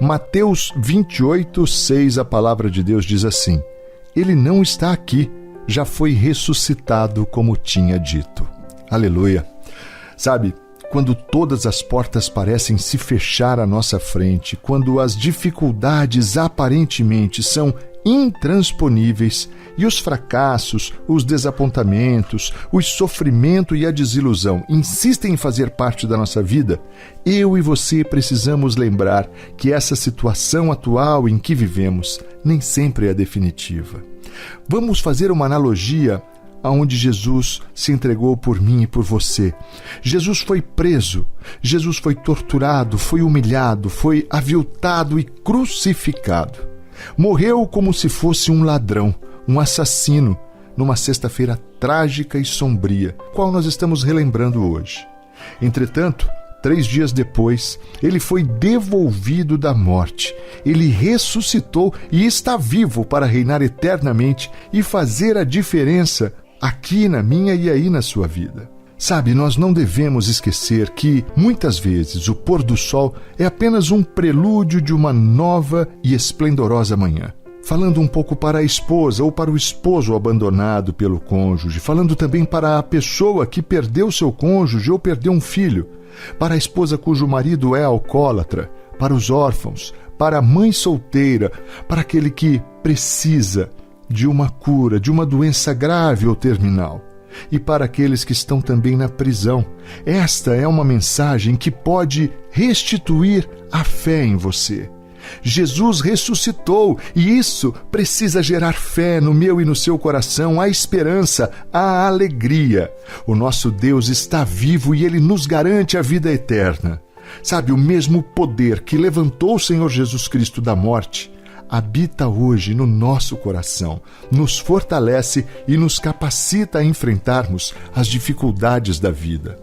Mateus 28:6, a palavra de Deus diz assim: Ele não está aqui, já foi ressuscitado como tinha dito. Aleluia! Sabe, quando todas as portas parecem se fechar à nossa frente, quando as dificuldades aparentemente são intransponíveis e os fracassos, os desapontamentos, o sofrimento e a desilusão insistem em fazer parte da nossa vida, eu e você precisamos lembrar que essa situação atual em que vivemos nem sempre é definitiva. Vamos fazer uma analogia aonde Jesus se entregou por mim e por você. Jesus foi preso, Jesus foi torturado, foi humilhado, foi aviltado e crucificado. Morreu como se fosse um ladrão, um assassino, numa sexta-feira trágica e sombria, qual nós estamos relembrando hoje. Entretanto, 3 dias depois, ele foi devolvido da morte. Ele ressuscitou e está vivo para reinar eternamente e fazer a diferença aqui na minha e aí na sua vida. Sabe, nós não devemos esquecer que, muitas vezes, o pôr do sol é apenas um prelúdio de uma nova e esplendorosa manhã. Falando um pouco para a esposa ou para o esposo abandonado pelo cônjuge, falando também para a pessoa que perdeu seu cônjuge ou perdeu um filho, para a esposa cujo marido é alcoólatra, para os órfãos, para a mãe solteira, para aquele que precisa de uma cura, de uma doença grave ou terminal, e para aqueles que estão também na prisão. Esta é uma mensagem que pode restituir a fé em você. Jesus ressuscitou e isso precisa gerar fé no meu e no seu coração, a esperança, a alegria. O nosso Deus está vivo e Ele nos garante a vida eterna. Sabe, o mesmo poder que levantou o Senhor Jesus Cristo da morte habita hoje no nosso coração, nos fortalece e nos capacita a enfrentarmos as dificuldades da vida.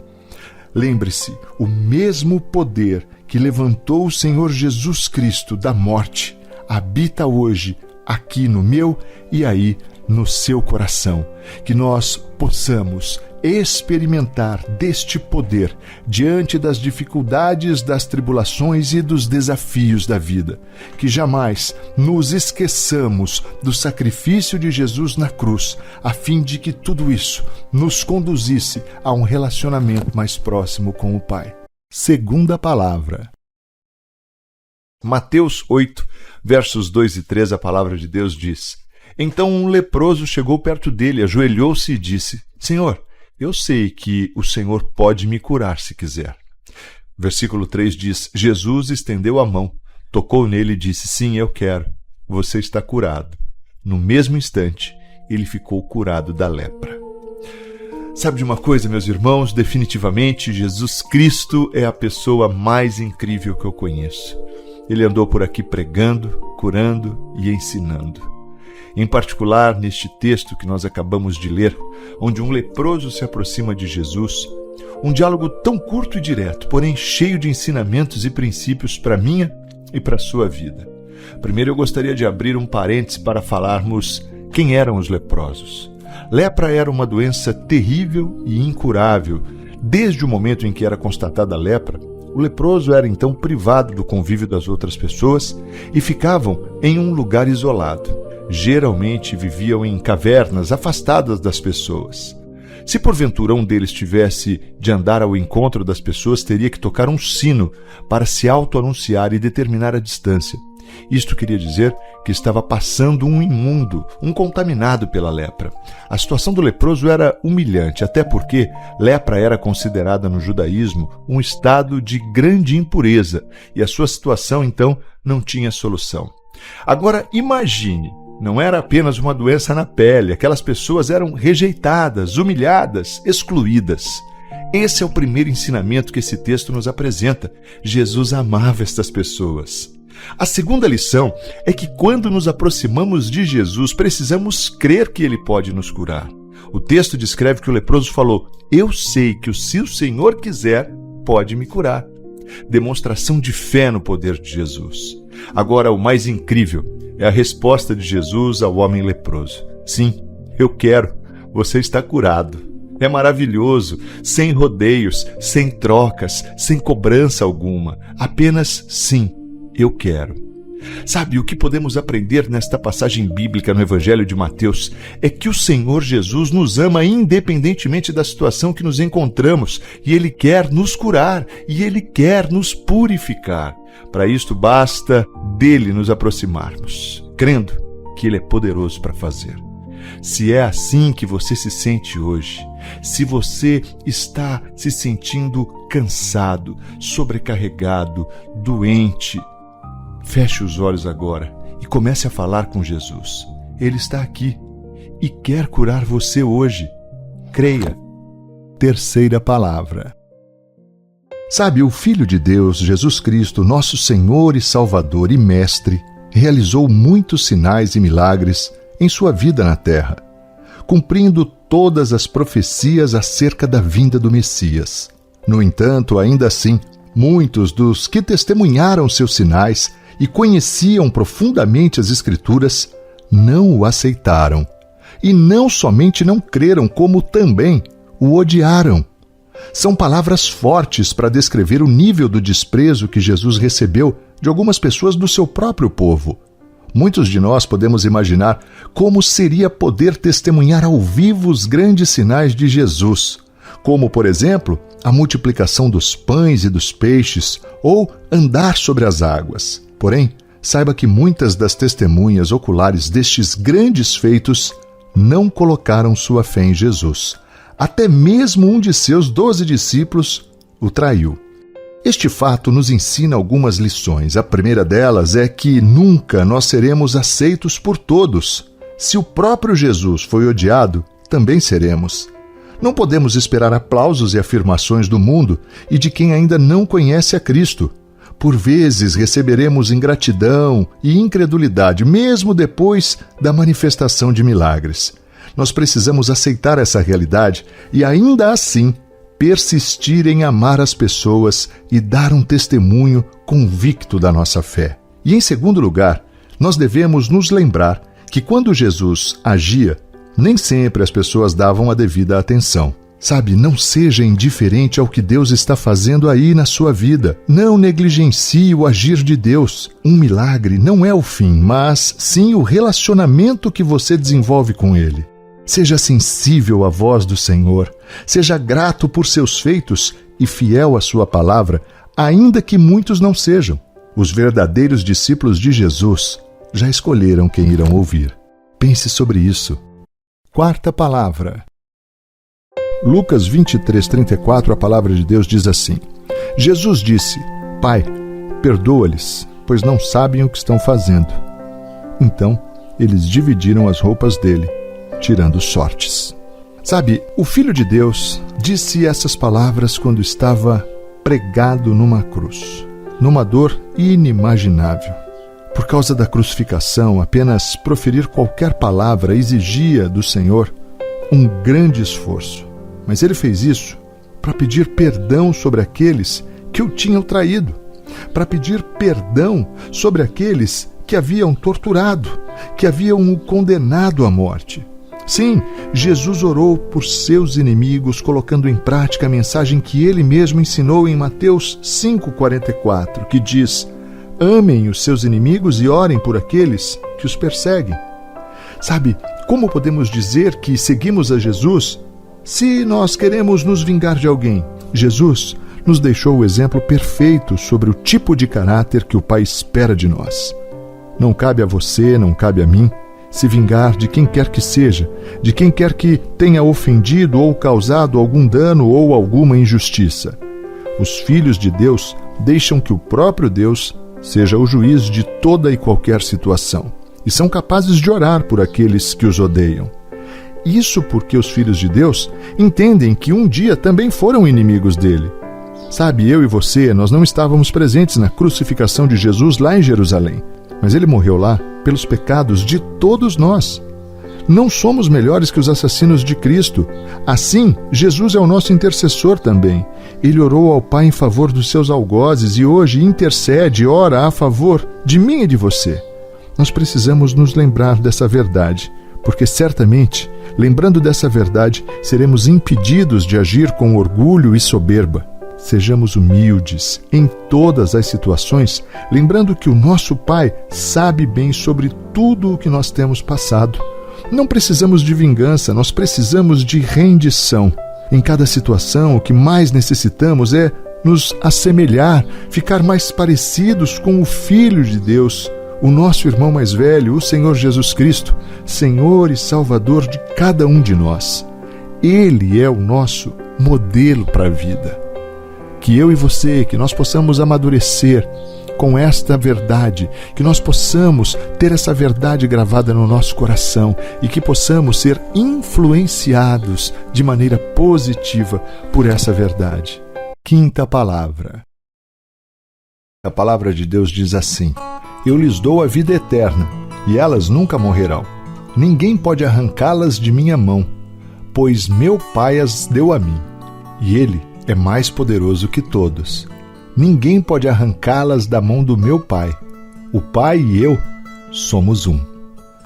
Lembre-se, o mesmo poder que levantou o Senhor Jesus Cristo da morte habita hoje aqui no meu e aí no seu coração. Que nós possamos experimentar deste poder diante das dificuldades, das tribulações e dos desafios da vida. Que jamais nos esqueçamos do sacrifício de Jesus na cruz, a fim de que tudo isso nos conduzisse a um relacionamento mais próximo com o Pai. Segunda palavra. Mateus 8, versos 2 e 3, a palavra de Deus diz: Então um leproso chegou perto dele, ajoelhou-se e disse: Senhor, eu sei que o Senhor pode me curar se quiser. Versículo 3 diz: Jesus estendeu a mão, tocou nele e disse: Sim, eu quero. Você está curado. No mesmo instante, ele ficou curado da lepra. Sabe de uma coisa, meus irmãos? Definitivamente, Jesus Cristo é a pessoa mais incrível que eu conheço. Ele andou por aqui pregando, curando e ensinando. Em particular, neste texto que nós acabamos de ler, onde um leproso se aproxima de Jesus, um diálogo tão curto e direto, porém cheio de ensinamentos e princípios para a minha e para a sua vida. Primeiro eu gostaria de abrir um parênteses para falarmos quem eram os leprosos. Lepra era uma doença terrível e incurável. Desde o momento em que era constatada a lepra, o leproso era então privado do convívio das outras pessoas e ficavam em um lugar isolado. Geralmente viviam em cavernas afastadas das pessoas. Se porventura um deles tivesse de andar ao encontro das pessoas, teria que tocar um sino para se auto-anunciar e determinar a distância. Isto queria dizer que estava passando um imundo, um contaminado pela lepra. A situação do leproso era humilhante, até porque lepra era considerada no judaísmo um estado de grande impureza e a sua situação, então, não tinha solução. Agora, imagine, não era apenas uma doença na pele, aquelas pessoas eram rejeitadas, humilhadas, excluídas. Esse é o primeiro ensinamento que esse texto nos apresenta. Jesus amava estas pessoas. A segunda lição é que quando nos aproximamos de Jesus, precisamos crer que Ele pode nos curar. O texto descreve que o leproso falou: Eu sei que se o Senhor quiser, pode me curar. Demonstração de fé no poder de Jesus. Agora, o mais incrível é a resposta de Jesus ao homem leproso: Sim, eu quero, você está curado. É maravilhoso, sem rodeios, sem trocas, sem cobrança alguma. Apenas sim, eu quero. Sabe, o que podemos aprender nesta passagem bíblica no Evangelho de Mateus é que o Senhor Jesus nos ama independentemente da situação que nos encontramos, e Ele quer nos curar, e Ele quer nos purificar. Para isto basta dele nos aproximarmos, crendo que Ele é poderoso para fazer. Se é assim que você se sente hoje, se você está se sentindo cansado, sobrecarregado, doente, feche os olhos agora e comece a falar com Jesus. Ele está aqui e quer curar você hoje. Creia. Terceira palavra. Sabe, o Filho de Deus, Jesus Cristo, nosso Senhor e Salvador e Mestre, realizou muitos sinais e milagres em sua vida na terra, cumprindo todas as profecias acerca da vinda do Messias. No entanto, ainda assim, muitos dos que testemunharam seus sinais e conheciam profundamente as Escrituras, não o aceitaram. E não somente não creram, como também o odiaram. São palavras fortes para descrever o nível do desprezo que Jesus recebeu de algumas pessoas do seu próprio povo. Muitos de nós podemos imaginar como seria poder testemunhar ao vivo os grandes sinais de Jesus, como, por exemplo, a multiplicação dos pães e dos peixes, ou andar sobre as águas. Porém, saiba que muitas das testemunhas oculares destes grandes feitos não colocaram sua fé em Jesus. Até mesmo um de seus 12 discípulos o traiu. Este fato nos ensina algumas lições. A primeira delas é que nunca nós seremos aceitos por todos. Se o próprio Jesus foi odiado, também seremos. Não podemos esperar aplausos e afirmações do mundo e de quem ainda não conhece a Cristo. Por vezes receberemos ingratidão e incredulidade, mesmo depois da manifestação de milagres. Nós precisamos aceitar essa realidade e, ainda assim, persistir em amar as pessoas e dar um testemunho convicto da nossa fé. E, em segundo lugar, nós devemos nos lembrar que quando Jesus agia, nem sempre as pessoas davam a devida atenção. Sabe, não seja indiferente ao que Deus está fazendo aí na sua vida. Não negligencie o agir de Deus. Um milagre não é o fim, mas sim o relacionamento que você desenvolve com Ele. Seja sensível à voz do Senhor. Seja grato por seus feitos e fiel à sua palavra, ainda que muitos não sejam. Os verdadeiros discípulos de Jesus já escolheram quem irão ouvir. Pense sobre isso. Quarta palavra. Lucas 23:34, a palavra de Deus diz assim: Jesus disse: Pai, perdoa-lhes, pois não sabem o que estão fazendo. Então, eles dividiram as roupas dele, tirando sortes. Sabe, o Filho de Deus disse essas palavras quando estava pregado numa cruz, numa dor inimaginável. Por causa da crucificação, apenas proferir qualquer palavra exigia do Senhor um grande esforço. Mas ele fez isso para pedir perdão sobre aqueles que o tinham traído, para pedir perdão sobre aqueles que haviam torturado, que haviam o condenado à morte. Sim, Jesus orou por seus inimigos, colocando em prática a mensagem que ele mesmo ensinou em Mateus 5:44, que diz: amem os seus inimigos e orem por aqueles que os perseguem. Sabe, como podemos dizer que seguimos a Jesus se nós queremos nos vingar de alguém? Jesus nos deixou o exemplo perfeito sobre o tipo de caráter que o Pai espera de nós. Não cabe a você, não cabe a mim, se vingar de quem quer que seja, de quem quer que tenha ofendido ou causado algum dano ou alguma injustiça. Os filhos de Deus deixam que o próprio Deus seja o juiz de toda e qualquer situação, e são capazes de orar por aqueles que os odeiam. Isso porque os filhos de Deus entendem que um dia também foram inimigos dele. Sabe, eu e você, nós não estávamos presentes na crucificação de Jesus lá em Jerusalém, mas ele morreu lá pelos pecados de todos nós. Não somos melhores que os assassinos de Cristo. Assim, Jesus é o nosso intercessor também. Ele orou ao Pai em favor dos seus algozes e hoje intercede e ora a favor de mim e de você. Nós precisamos nos lembrar dessa verdade, porque certamente, lembrando dessa verdade, seremos impedidos de agir com orgulho e soberba. Sejamos humildes em todas as situações, lembrando que o nosso Pai sabe bem sobre tudo o que nós temos passado. Não precisamos de vingança, nós precisamos de rendição. Em cada situação, o que mais necessitamos é nos assemelhar, ficar mais parecidos com o Filho de Deus, o nosso irmão mais velho, o Senhor Jesus Cristo, Senhor e Salvador de cada um de nós. Ele é o nosso modelo para a vida. Que eu e você, que nós possamos amadurecer com esta verdade, que nós possamos ter essa verdade gravada no nosso coração e que possamos ser influenciados de maneira positiva por essa verdade. Quinta palavra. A palavra de Deus diz assim: eu lhes dou a vida eterna, e elas nunca morrerão. Ninguém pode arrancá-las de minha mão, pois meu Pai as deu a mim, e Ele é mais poderoso que todos. Ninguém pode arrancá-las da mão do meu Pai. O Pai e eu somos um.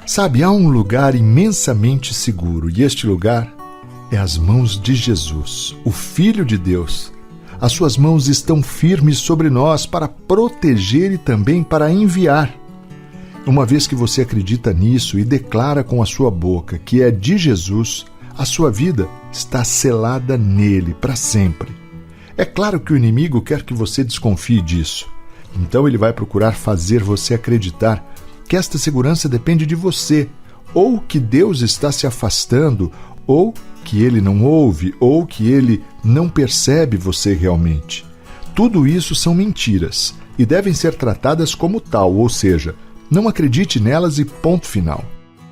Sabe, há um lugar imensamente seguro, e este lugar é as mãos de Jesus, o Filho de Deus. As suas mãos estão firmes sobre nós para proteger e também para enviar. Uma vez que você acredita nisso e declara com a sua boca que é de Jesus, a sua vida está selada nele para sempre. É claro que o inimigo quer que você desconfie disso. Então ele vai procurar fazer você acreditar que esta segurança depende de você, ou que Deus está se afastando, ou que ele não ouve, ou que ele não percebe você realmente. Tudo isso são mentiras e devem ser tratadas como tal, ou seja, não acredite nelas e ponto final.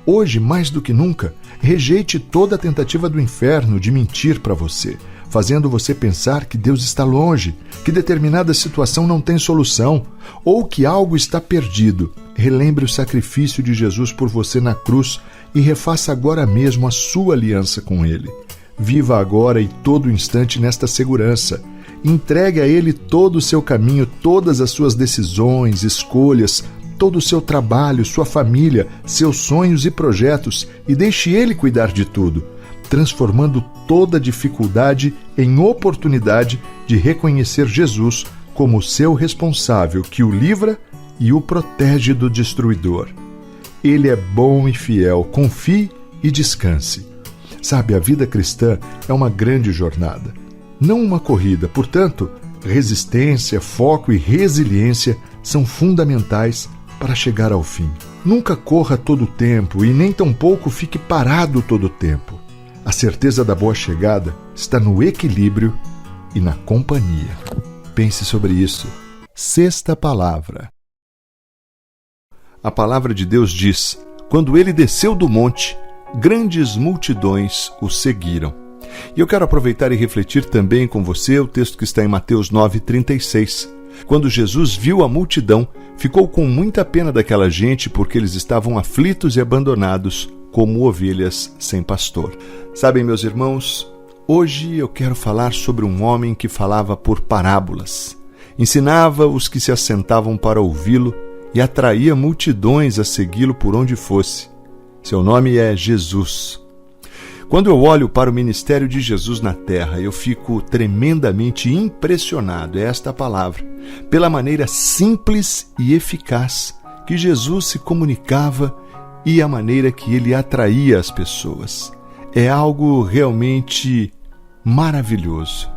Hoje, mais do que nunca, rejeite toda a tentativa do inferno de mentir para você, fazendo você pensar que Deus está longe, que determinada situação não tem solução, ou que algo está perdido. Relembre o sacrifício de Jesus por você na cruz e refaça agora mesmo a sua aliança com Ele. Viva agora e todo instante nesta segurança. Entregue a Ele todo o seu caminho, todas as suas decisões, escolhas, todo o seu trabalho, sua família, seus sonhos e projetos e deixe Ele cuidar de tudo, transformando toda dificuldade em oportunidade de reconhecer Jesus como o seu responsável que o livra e o protege do destruidor. Ele é bom e fiel, confie e descanse. Sabe, a vida cristã é uma grande jornada, não uma corrida. Portanto, resistência, foco e resiliência são fundamentais para chegar ao fim. Nunca corra todo o tempo e nem tampouco fique parado todo o tempo. A certeza da boa chegada está no equilíbrio e na companhia. Pense sobre isso. Sexta palavra. A palavra de Deus diz: quando ele desceu do monte, grandes multidões o seguiram. E eu quero aproveitar e refletir também com você o texto que está em Mateus 9:36. Quando Jesus viu a multidão, ficou com muita pena daquela gente, porque eles estavam aflitos e abandonados, como ovelhas sem pastor. Sabem, meus irmãos, hoje eu quero falar sobre um homem que falava por parábolas. Ensinava os que se assentavam para ouvi-lo e atraía multidões a segui-lo por onde fosse. Seu nome é Jesus. Quando eu olho para o ministério de Jesus na terra, eu fico tremendamente impressionado, é esta a palavra, pela maneira simples e eficaz que Jesus se comunicava e a maneira que ele atraía as pessoas. É algo realmente maravilhoso.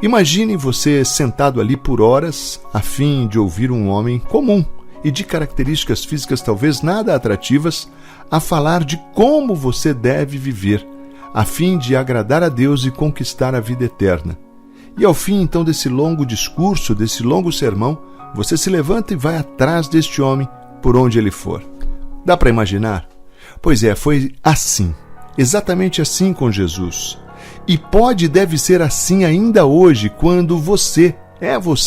Imagine você sentado ali por horas a fim de ouvir um homem comum e de características físicas talvez nada atrativas a falar de como você deve viver, a fim de agradar a Deus e conquistar a vida eterna. E ao fim, então, desse longo discurso, desse longo sermão, você se levanta e vai atrás deste homem por onde ele for. Dá para imaginar? Pois é, foi assim, exatamente assim com Jesus. E pode e deve ser assim ainda hoje, quando você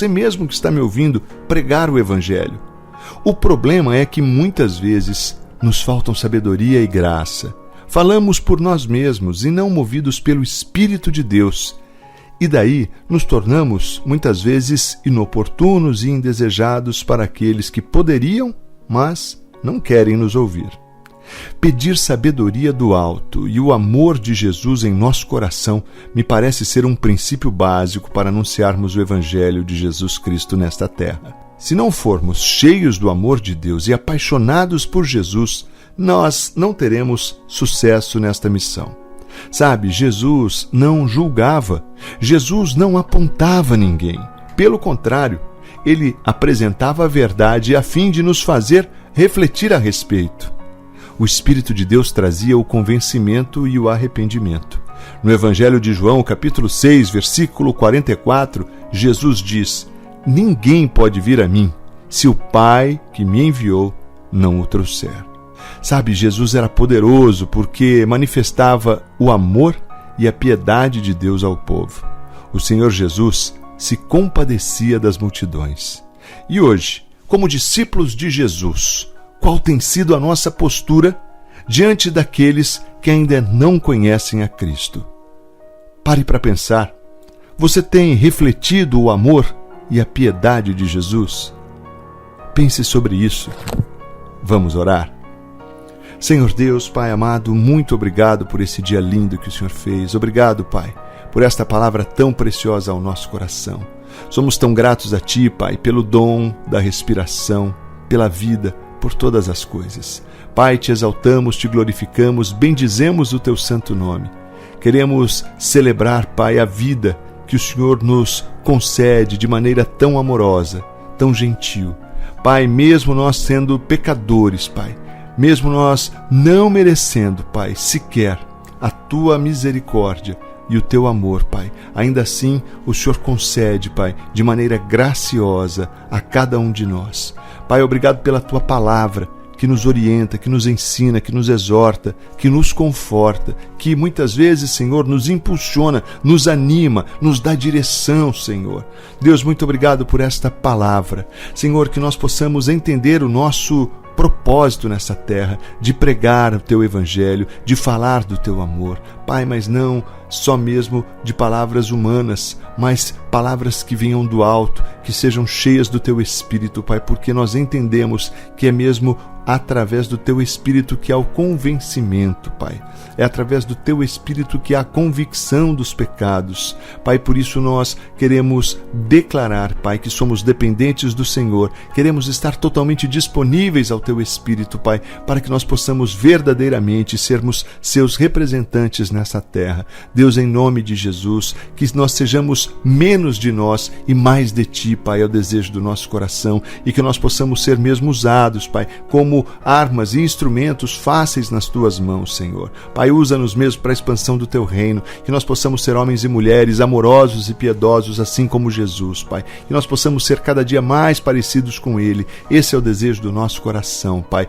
mesmo que está me ouvindo, pregar o Evangelho. O problema é que muitas vezes nos faltam sabedoria e graça. Falamos por nós mesmos e não movidos pelo Espírito de Deus. E daí nos tornamos, muitas vezes, inoportunos e indesejados para aqueles que poderiam, mas não querem nos ouvir. Pedir sabedoria do alto e o amor de Jesus em nosso coração me parece ser um princípio básico para anunciarmos o Evangelho de Jesus Cristo nesta terra. Se não formos cheios do amor de Deus e apaixonados por Jesus, nós não teremos sucesso nesta missão. Sabe, Jesus não julgava, Jesus não apontava ninguém. Pelo contrário, ele apresentava a verdade a fim de nos fazer refletir a respeito. O Espírito de Deus trazia o convencimento e o arrependimento. No Evangelho de João, capítulo 6, versículo 44, Jesus diz: ninguém pode vir a mim se o Pai que me enviou não o trouxer. Sabe, Jesus era poderoso porque manifestava o amor e a piedade de Deus ao povo. O Senhor Jesus se compadecia das multidões. E hoje, como discípulos de Jesus, qual tem sido a nossa postura diante daqueles que ainda não conhecem a Cristo? Pare para pensar. Você tem refletido o amor e a piedade de Jesus? Pense sobre isso. Vamos orar? Senhor Deus, Pai amado, muito obrigado por esse dia lindo que o Senhor fez. Obrigado, Pai, por esta palavra tão preciosa ao nosso coração. Somos tão gratos a Ti, Pai, pelo dom da respiração, pela vida, por todas as coisas. Pai, Te exaltamos, Te glorificamos, bendizemos o Teu santo nome. Queremos celebrar, Pai, a vida que o Senhor nos concede de maneira tão amorosa, tão gentil. Pai, mesmo nós sendo pecadores, Pai, mesmo nós não merecendo, Pai, sequer a Tua misericórdia e o Teu amor, Pai, ainda assim o Senhor concede, Pai, de maneira graciosa a cada um de nós. Pai, obrigado pela Tua palavra, que nos orienta, que nos ensina, que nos exorta, que nos conforta, que muitas vezes, Senhor, nos impulsiona, nos anima, nos dá direção, Senhor. Deus, muito obrigado por esta palavra. Senhor, que nós possamos entender o nosso propósito nessa terra, de pregar o Teu Evangelho, de falar do Teu amor. Pai, mas não só mesmo de palavras humanas, mas palavras que venham do alto, que sejam cheias do Teu Espírito, Pai, porque nós entendemos que é mesmo através do Teu Espírito que há o convencimento, Pai. É através do Teu Espírito que há a convicção dos pecados. Pai, por isso nós queremos declarar, Pai, que somos dependentes do Senhor. Queremos estar totalmente disponíveis ao Teu Espírito, Pai, para que nós possamos verdadeiramente sermos Seus representantes nessa terra. Deus, em nome de Jesus, que nós sejamos menos de nós e mais de Ti, Pai, é o desejo do nosso coração, e que nós possamos ser mesmo usados, Pai, como armas e instrumentos fáceis nas Tuas mãos, Senhor. Pai, usa-nos mesmo para a expansão do Teu reino, que nós possamos ser homens e mulheres amorosos e piedosos, assim como Jesus, Pai. Que nós possamos ser cada dia mais parecidos com Ele. Esse é o desejo do nosso coração, Pai.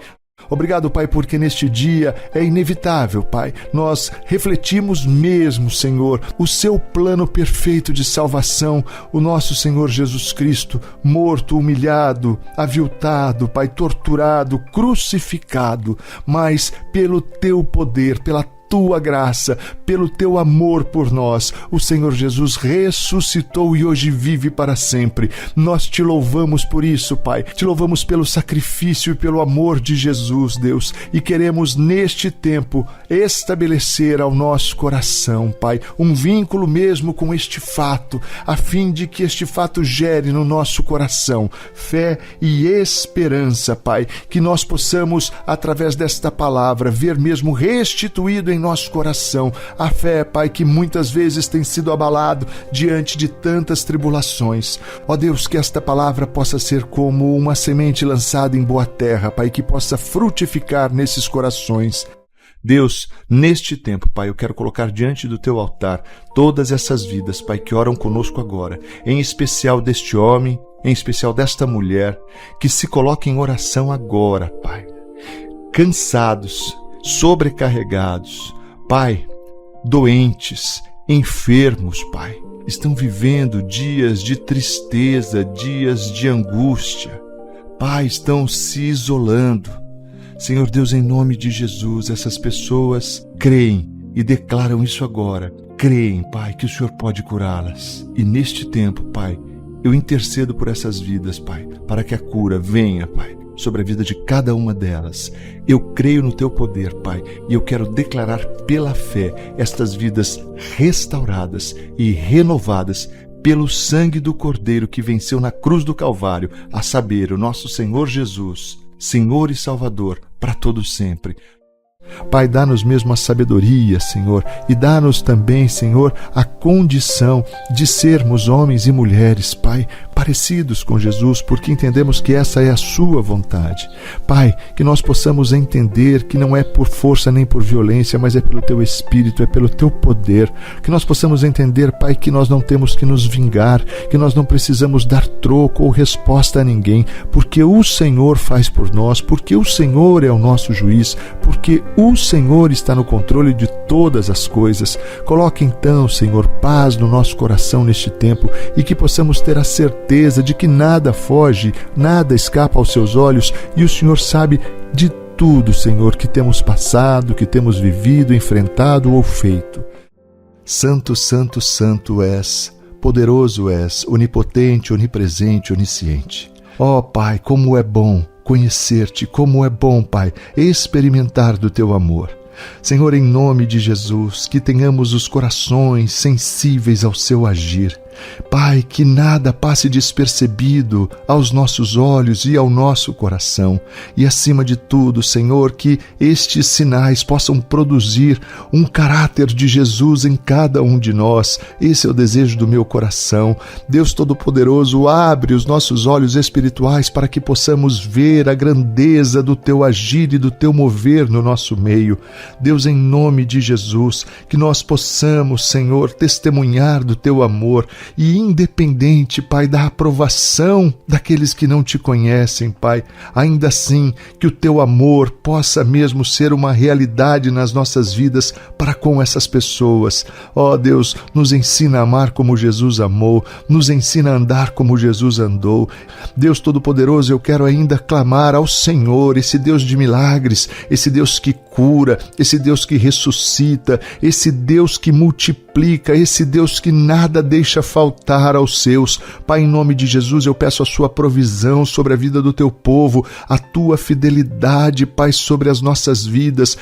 Obrigado, Pai, porque neste dia é inevitável, Pai, nós refletimos mesmo, Senhor, o Seu plano perfeito de salvação, o nosso Senhor Jesus Cristo, morto, humilhado, aviltado, Pai, torturado, crucificado, mas pelo Teu poder, pela Tua graça, pelo Teu amor por nós, o Senhor Jesus ressuscitou e hoje vive para sempre. Nós Te louvamos por isso, Pai. Te louvamos pelo sacrifício e pelo amor de Jesus, Deus. E queremos neste tempo estabelecer ao nosso coração, Pai, um vínculo mesmo com este fato, a fim de que este fato gere no nosso coração fé e esperança, Pai. Que nós possamos, através desta palavra, ver mesmo restituído em nosso coração a fé, Pai, que muitas vezes tem sido abalado diante de tantas tribulações. Ó Deus, que esta palavra possa ser como uma semente lançada em boa terra, Pai, que possa frutificar nesses corações. Deus, neste tempo, Pai, eu quero colocar diante do Teu altar todas essas vidas, Pai, que oram conosco agora, em especial deste homem, em especial desta mulher, que se coloca em oração agora, Pai, cansados, sobrecarregados, Pai, doentes, enfermos, Pai, estão vivendo dias de tristeza, dias de angústia, Pai, estão se isolando. Senhor Deus, em nome de Jesus, essas pessoas creem e declaram isso agora. Creem, Pai, que o Senhor pode curá-las. E neste tempo, Pai, eu intercedo por essas vidas, Pai, para que a cura venha, Pai, sobre a vida de cada uma delas. Eu creio no teu poder, Pai, e eu quero declarar pela fé estas vidas restauradas e renovadas pelo sangue do Cordeiro que venceu na cruz do Calvário, a saber, o nosso Senhor Jesus, Senhor e Salvador, para todos sempre. Pai, dá-nos mesmo a sabedoria, Senhor, e dá-nos também, Senhor, a condição de sermos homens e mulheres, Pai, parecidos com Jesus, porque entendemos que essa é a sua vontade. Pai, que nós possamos entender que não é por força nem por violência, mas é pelo teu Espírito, é pelo teu poder. Que nós possamos entender, Pai, que nós não temos que nos vingar, que nós não precisamos dar troco ou resposta a ninguém, porque o Senhor faz por nós, porque o Senhor é o nosso juiz, porque o Senhor está no controle de todas as coisas. Coloque então, Senhor, paz no nosso coração neste tempo e que possamos ter a certeza de que nada foge, nada escapa aos seus olhos e o Senhor sabe de tudo, Senhor, que temos passado, que temos vivido, enfrentado ou feito. Santo, santo, santo és, poderoso és, onipotente, onipresente, onisciente. Ó Pai, como é bom conhecer-te, como é bom, Pai, experimentar do teu amor. Senhor, em nome de Jesus, que tenhamos os corações sensíveis ao seu agir. Pai, que nada passe despercebido aos nossos olhos e ao nosso coração. E acima de tudo, Senhor, que estes sinais possam produzir um caráter de Jesus em cada um de nós. Esse é o desejo do meu coração. Deus Todo-Poderoso, abre os nossos olhos espirituais para que possamos ver a grandeza do teu agir e do teu mover no nosso meio. Deus, em nome de Jesus, que nós possamos, Senhor, testemunhar do teu amor e independente, Pai, da aprovação daqueles que não te conhecem, Pai, ainda assim que o teu amor possa mesmo ser uma realidade nas nossas vidas para com essas pessoas. Ó Deus, nos ensina a amar como Jesus amou, nos ensina a andar como Jesus andou. Deus Todo-Poderoso, eu quero ainda clamar ao Senhor, esse Deus de milagres, esse Deus que cura, esse Deus que ressuscita, esse Deus que multiplica, esse Deus que nada deixa faltar aos seus. Pai, em nome de Jesus, eu peço a sua provisão sobre a vida do teu povo, a tua fidelidade, Pai, sobre as nossas vidas.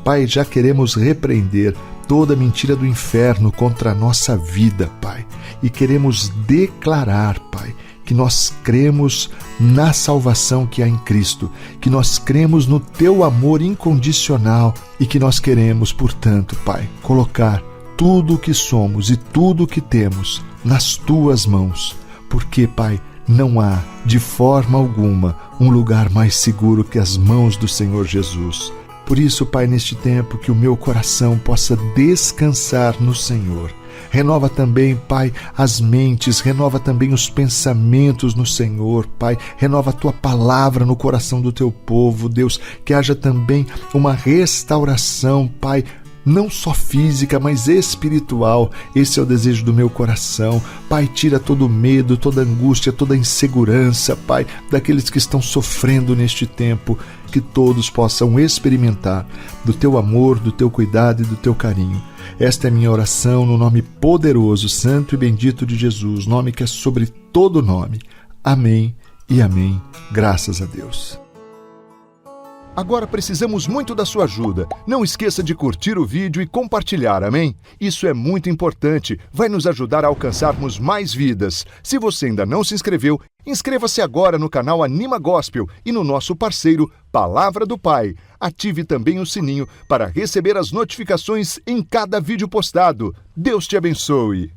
Pai, já queremos repreender toda mentira do inferno contra a nossa vida, Pai, e queremos declarar, Pai, que nós cremos na salvação que há em Cristo, que nós cremos no teu amor incondicional e que nós queremos, portanto, Pai, colocar tudo o que somos e tudo o que temos nas tuas mãos, porque, Pai, não há, de forma alguma, um lugar mais seguro que as mãos do Senhor Jesus. Por isso, Pai, neste tempo, que o meu coração possa descansar no Senhor. Renova também, Pai, as mentes, renova também os pensamentos no Senhor, Pai. Renova a tua palavra no coração do teu povo, Deus. Que haja também uma restauração, Pai, não só física, mas espiritual. Esse é o desejo do meu coração. Pai, tira todo o medo, toda a angústia, toda a insegurança, Pai, daqueles que estão sofrendo neste tempo, que todos possam experimentar do teu amor, do teu cuidado e do teu carinho. Esta é a minha oração no nome poderoso, santo e bendito de Jesus, nome que é sobre todo nome. Amém e amém. Graças a Deus. Agora precisamos muito da sua ajuda. Não esqueça de curtir o vídeo e compartilhar, amém? Isso é muito importante, vai nos ajudar a alcançarmos mais vidas. Se você ainda não se inscreveu, inscreva-se agora no canal Anima Gospel e no nosso parceiro Palavra do Pai. Ative também o sininho para receber as notificações em cada vídeo postado. Deus te abençoe!